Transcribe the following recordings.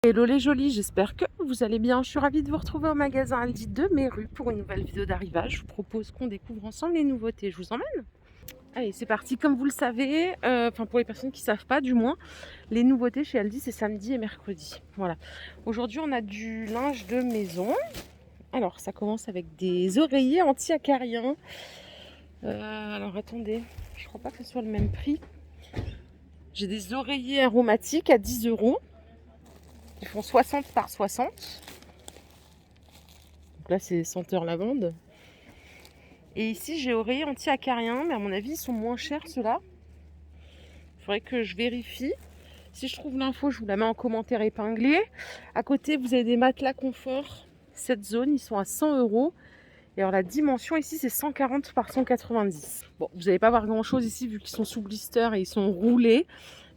Hello les jolis, j'espère que vous allez bien. Je suis ravie de vous retrouver au magasin Aldi de Méru pour une nouvelle vidéo d'arrivage. Je vous propose qu'on découvre ensemble les nouveautés. Je vous emmène. Allez, c'est parti. Comme vous le savez, enfin pour les personnes qui ne savent pas du moins, les nouveautés chez Aldi, c'est samedi et mercredi. Voilà. Aujourd'hui, on a du linge de maison. Alors, ça commence avec des oreillers anti-acariens. Alors, attendez, je crois pas que ce soit le même prix. J'ai des oreillers aromatiques à 10 €. Ils font 60 par 60. Donc là, c'est senteur lavande. Et ici, j'ai oreiller anti-acarien, mais à mon avis, ils sont moins chers ceux-là. Il faudrait que je vérifie. Si je trouve l'info, je vous la mets en commentaire épinglé. À côté, vous avez des matelas confort. Cette zone, ils sont à 100 €. Et alors, la dimension ici, c'est 140 par 190. Bon, vous n'allez pas voir grand-chose ici, vu qu'ils sont sous blister et ils sont roulés.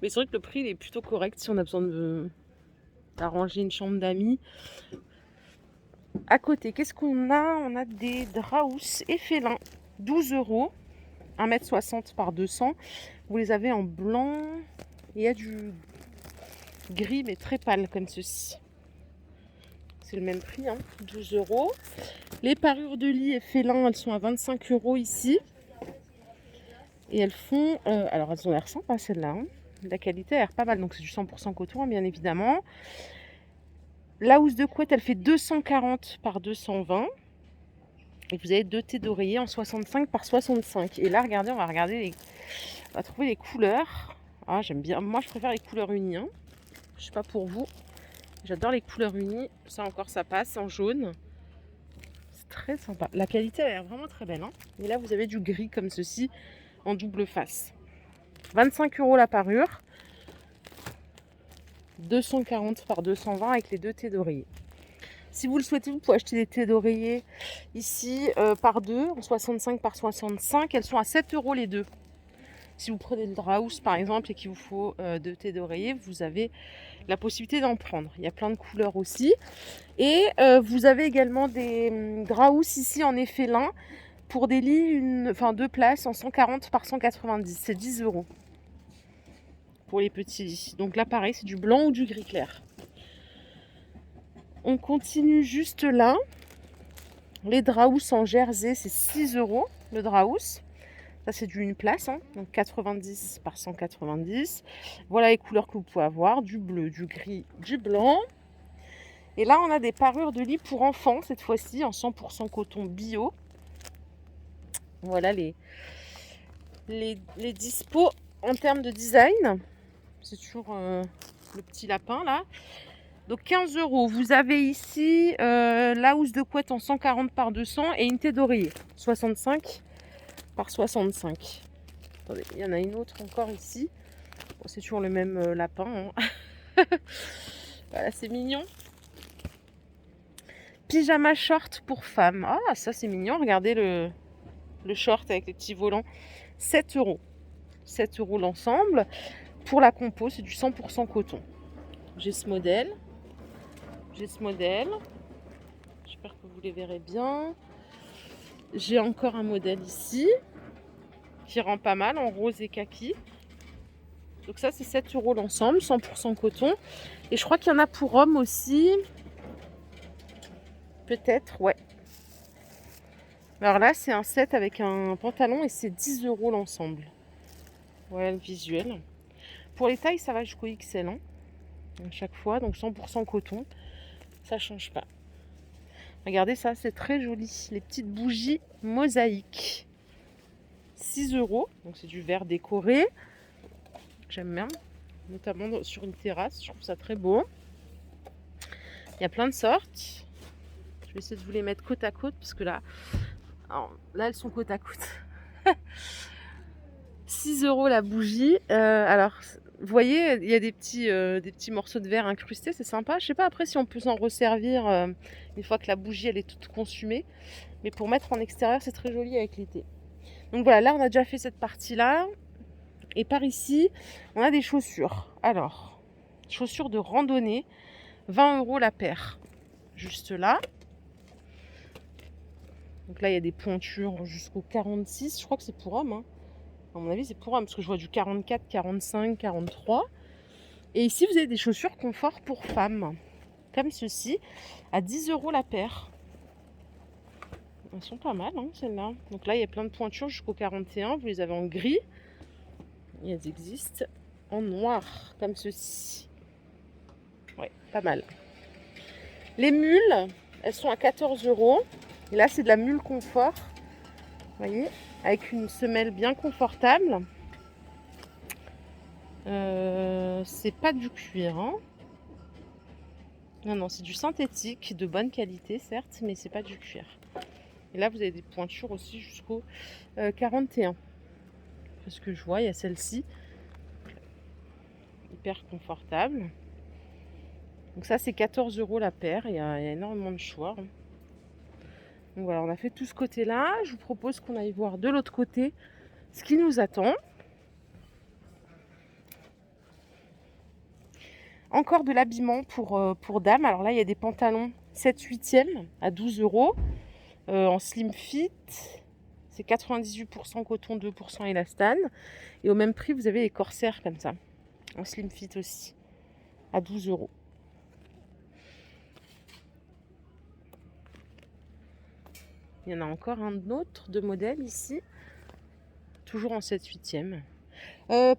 Mais c'est vrai que le prix il est plutôt correct si on a besoin d'arranger une chambre d'amis. À côté, qu'est-ce qu'on a? On a des draps et félins, 12 €, 1,60 m par 200. Vous les avez en blanc et il y a du gris mais très pâle comme ceci. C'est le même prix, 12 €. Les parures de lit et félins, elles sont à 25 € ici. Et elles font, alors elles ont l'air sympas celles-là. La qualité a l'air pas mal, donc c'est du 100% coton bien évidemment. La housse de couette, elle fait 240 par 220. Et vous avez 2 thés d'oreiller en 65 par 65. Et là, regardez, on va trouver les couleurs. Ah, j'aime bien. Moi, je préfère les couleurs unies. Je sais pas pour vous. J'adore les couleurs unies. Ça encore, ça passe en jaune. C'est très sympa. La qualité a l'air vraiment très belle. Et là, vous avez du gris comme ceci en double face. 25 € la parure. 240 par 220 avec les 2 thés d'oreiller. Si vous le souhaitez, vous pouvez acheter des thés d'oreiller ici par 2 en 65 par 65. Elles sont à 7 € les deux. Si vous prenez le Draus par exemple et qu'il vous faut 2 thés d'oreiller, vous avez la possibilité d'en prendre. Il y a plein de couleurs aussi. Et vous avez également des Draus ici en effet lin pour des lits, 2 places en 140 par 190. C'est 10 € pour les petits lits. Donc là pareil, c'est du blanc ou du gris clair. On continue juste là. Les Draus en jersey, c'est 6 € le Draus. Ça, c'est du une place, donc 90 par 190. Voilà les couleurs que vous pouvez avoir, du bleu, du gris, du blanc. Et là, on a des parures de lit pour enfants, cette fois-ci, en 100% coton bio. Voilà les dispos en termes de design. C'est toujours le petit lapin, là. Donc 15 €. Vous avez ici la housse de couette en 140 par 200 et une thé d'oreiller, 65 par 65. Attendez, il y en a une autre encore ici. Bon, c'est toujours le même lapin. Voilà, c'est mignon. Pyjama short pour femmes. Ah, ça c'est mignon. Regardez le short avec les petits volants. 7 €. 7 € l'ensemble. Pour la compo, c'est du 100% coton. J'ai ce modèle. J'espère que vous les verrez bien. J'ai encore un modèle ici qui rend pas mal en rose et kaki. Donc ça, c'est 7 € l'ensemble, 100% coton. Et je crois qu'il y en a pour hommes aussi. Peut-être, ouais. Alors là, c'est un set avec un pantalon et c'est 10 € l'ensemble. Voilà le visuel. Pour les tailles, ça va jusqu'au XL. À chaque fois, donc 100% coton. Ça change pas. Regardez ça, c'est très joli. Les petites bougies mosaïques. 6 €. Donc c'est du verre décoré. J'aime bien. Notamment sur une terrasse. Je trouve ça très beau. Il y a plein de sortes. Je vais essayer de vous les mettre côte à côte parce que là, elles sont côte à côte. 6 € la bougie. Alors, vous voyez, il y a des petits morceaux de verre incrustés, c'est sympa. Je sais pas après si on peut s'en resservir une fois que la bougie elle est toute consumée. Mais pour mettre en extérieur, c'est très joli avec l'été. Donc voilà, là on a déjà fait cette partie-là. Et par ici, on a des chaussures. Alors, chaussures de randonnée, 20 € la paire. Juste là. Donc là, il y a des pointures jusqu'au 46. Je crois que c'est pour hommes. À mon avis, c'est pour hommes parce que je vois du 44, 45, 43. Et ici, vous avez des chaussures confort pour femmes, comme ceci, à 10 € la paire. Elles sont pas mal, hein, celles-là. Donc là, il y a plein de pointures jusqu'au 41. Vous les avez en gris. Et elles existent en noir, comme ceci. Ouais, pas mal. Les mules, elles sont à 14 €. Et là, c'est de la mule confort. Vous voyez, avec une semelle bien confortable. C'est pas du cuir, hein. Non, c'est du synthétique, de bonne qualité, certes, mais c'est pas du cuir. Et là, vous avez des pointures aussi jusqu'au 41. Parce que je vois, il y a celle-ci. Hyper confortable. Donc ça, c'est 14 € la paire. Il y a énormément de choix. Donc voilà, on a fait tout ce côté-là. Je vous propose qu'on aille voir de l'autre côté ce qui nous attend. Encore de l'habillement pour dames. Alors là, il y a des pantalons 7/8e à 12 € en slim fit. C'est 98% coton, 2% élastane. Et au même prix, vous avez les corsaires comme ça, en slim fit aussi, à 12 €. Il y en a encore un autre de modèle ici, toujours en 7/8e.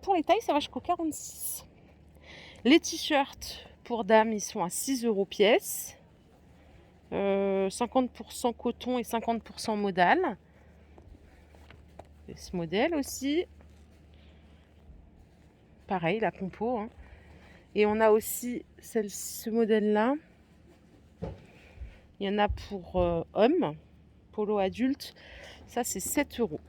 Pour les tailles, ça va jusqu'au 46. Les t-shirts pour dames, ils sont à 6 € pièce. 50% coton et 50% modal. Et ce modèle aussi. Pareil, la compo. Hein. Et on a aussi ce modèle-là. Il y en a pour hommes, polo adulte. Ça, c'est 7 €.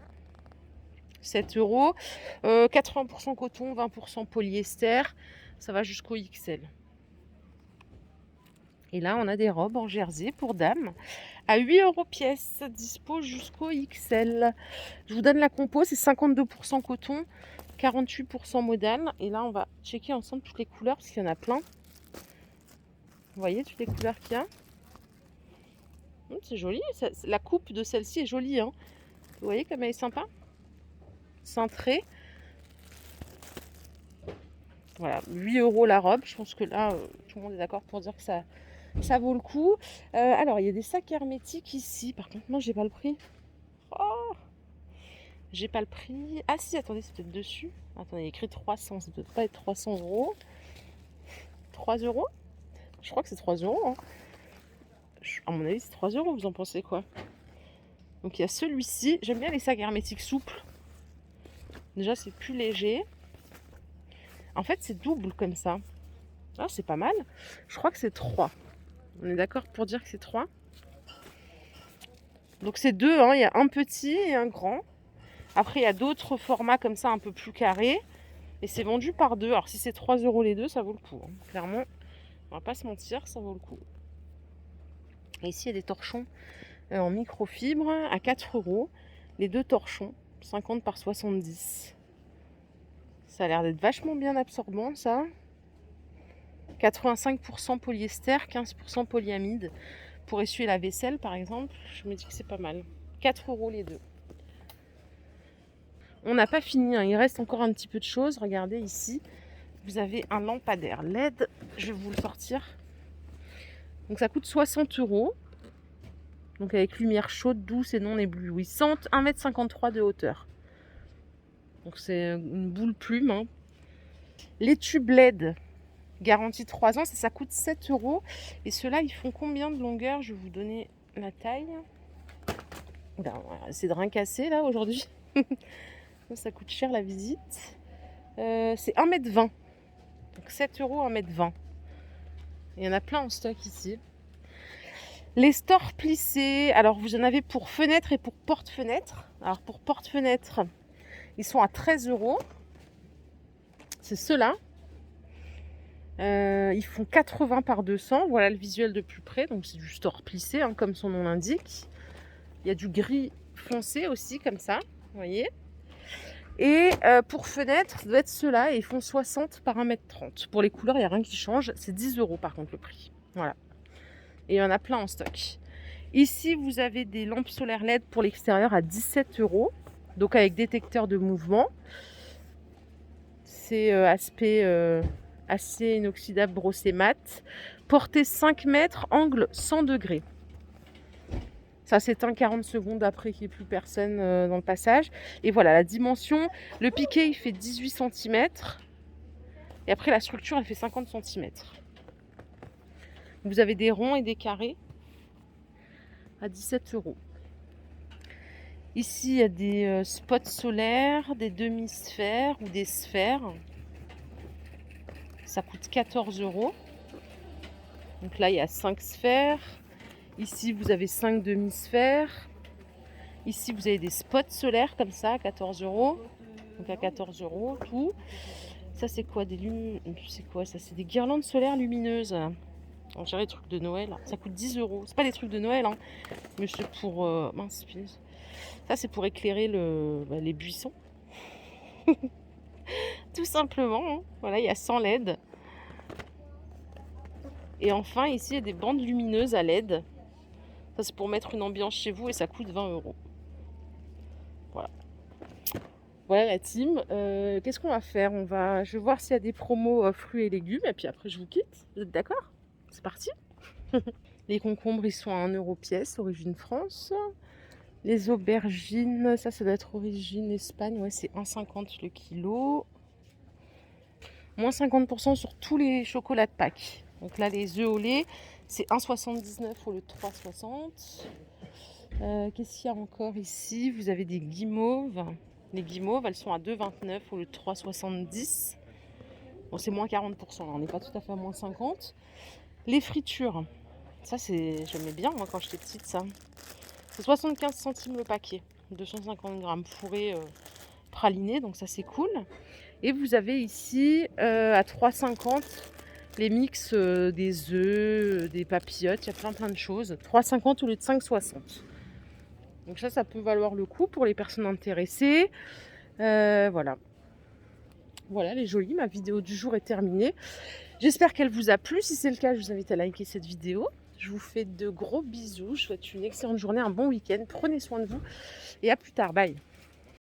7 €. 80% coton, 20% polyester. Ça va jusqu'au XL. Et là, on a des robes en jersey pour dames à 8 € pièce, dispo jusqu'au XL. Je vous donne la compo, c'est 52% coton, 48% modal. Et là, on va checker ensemble toutes les couleurs parce qu'il y en a plein. Vous voyez toutes les couleurs qu'il y a. C'est joli. La coupe de celle-ci est jolie. Hein. Vous voyez comme elle est sympa. Cintrée. Voilà, 8 € la robe. Je pense que là, tout le monde est d'accord pour dire que ça vaut le coup. Alors, il y a des sacs hermétiques ici. Par contre, non, j'ai pas le prix. Oh, j'ai pas le prix. Ah si, attendez, c'est peut-être dessus. Attendez, il y a écrit 300. Ça peut pas être 300 €. 3 €. Je crois que c'est 3 €. Hein. À mon avis, c'est 3 €. Vous en pensez quoi? Donc, il y a celui-ci. J'aime bien les sacs hermétiques souples. Déjà, c'est plus léger. En fait, c'est double comme ça. Ah, c'est pas mal. Je crois que c'est 3. On est d'accord pour dire que c'est 3. Donc c'est 2, hein. Il y a un petit et un grand. Après, il y a d'autres formats comme ça, un peu plus carrés. Et c'est vendu par 2. Alors si c'est 3 € les deux, ça vaut le coup. Hein. Clairement, on va pas se mentir, ça vaut le coup. Et ici, il y a des torchons en microfibre à 4 €. Les deux torchons, 50 par 70. Ça a l'air d'être vachement bien absorbant, ça. 85% polyester, 15% polyamide. Pour essuyer la vaisselle, par exemple, je me dis que c'est pas mal. 4 € les deux. On n'a pas fini, hein. Il reste encore un petit peu de choses. Regardez ici, vous avez un lampadaire LED. Je vais vous le sortir. Donc ça coûte 60 €. Donc avec lumière chaude, douce et non éblouissante. 1,53 m de hauteur. Donc c'est une boule plume. Hein. Les tubes LED, garantie 3 ans, ça coûte 7 €. Et ceux-là, ils font combien de longueur? Je vais vous donner la taille. Ben, c'est de rien casser là aujourd'hui. Ça coûte cher la visite. C'est 1,20 m. Donc 7 €, 1,20 m. Il y en a plein en stock ici. Les stores plissés. Alors vous en avez pour fenêtre et pour porte-fenêtre. Alors pour porte-fenêtre, ils sont à 13 €. C'est ceux-là. Ils font 80 par 200. Voilà le visuel de plus près. Donc c'est du store plissé, hein, comme son nom l'indique. Il y a du gris foncé aussi, comme ça. Vous voyez. Et pour fenêtre, ça doit être ceux-là. Et ils font 60 par 1,30 m. Pour les couleurs, il n'y a rien qui change. C'est 10 € par contre le prix. Voilà. Et il y en a plein en stock. Ici, vous avez des lampes solaires LED pour l'extérieur à 17 €. Donc avec détecteur de mouvement. C'est aspect acier inoxydable brossé mat. Portée 5 mètres, angle 100 degrés. Ça s'éteint 40 secondes après qu'il n'y ait plus personne dans le passage. Et voilà, la dimension, le piqué, il fait 18 cm. Et après, la structure, elle fait 50 cm. Vous avez des ronds et des carrés à 17 €. Ici, il y a des spots solaires, des demi-sphères ou des sphères. Ça coûte 14 €. Donc là, il y a 5 sphères. Ici, vous avez 5 demi-sphères. Ici, vous avez des spots solaires comme ça, 14 €. Donc à 14 € tout. Ça, c'est quoi? C'est quoi ça? C'est des guirlandes solaires lumineuses. On dirait les trucs de Noël. Ça coûte 10 €. C'est pas des trucs de Noël, hein. Mais c'est pour... mince, ça, c'est pour éclairer les buissons. Tout simplement. Hein. Voilà, il y a 100 LED. Et enfin, ici, il y a des bandes lumineuses à LED. Ça, c'est pour mettre une ambiance chez vous et ça coûte 20 €. Voilà. Voilà la team. Qu'est-ce qu'on va faire? Je vais voir s'il y a des promos fruits et légumes et puis après, je vous quitte. Vous êtes d'accord? C'est parti. Les concombres, ils sont à 1 € pièce, origine France. Les aubergines, ça doit être origine Espagne. Ouais, c'est 1,50 le kilo. Moins 50% sur tous les chocolats de Pâques. Donc là, les œufs au lait, c'est 1,79 au lieu de 3,60. Qu'est-ce qu'il y a encore ici? Vous avez des guimauves. Les guimauves, elles sont à 2,29 au lieu de 3,70. Bon, c'est moins 40%, on n'est pas tout à fait à moins 50. Les fritures, ça j'aimais bien moi quand j'étais petite ça. C'est 75 centimes le paquet, 250 grammes fourrés pralinés, donc ça c'est cool. Et vous avez ici à 3,50 les mix des œufs, des papillotes, il y a plein de choses. 3,50 au lieu de 5,60. Donc ça peut valoir le coup pour les personnes intéressées. Voilà. Voilà les jolis, ma vidéo du jour est terminée. J'espère qu'elle vous a plu. Si c'est le cas, je vous invite à liker cette vidéo. Je vous fais de gros bisous. Je vous souhaite une excellente journée, un bon week-end. Prenez soin de vous et à plus tard. Bye.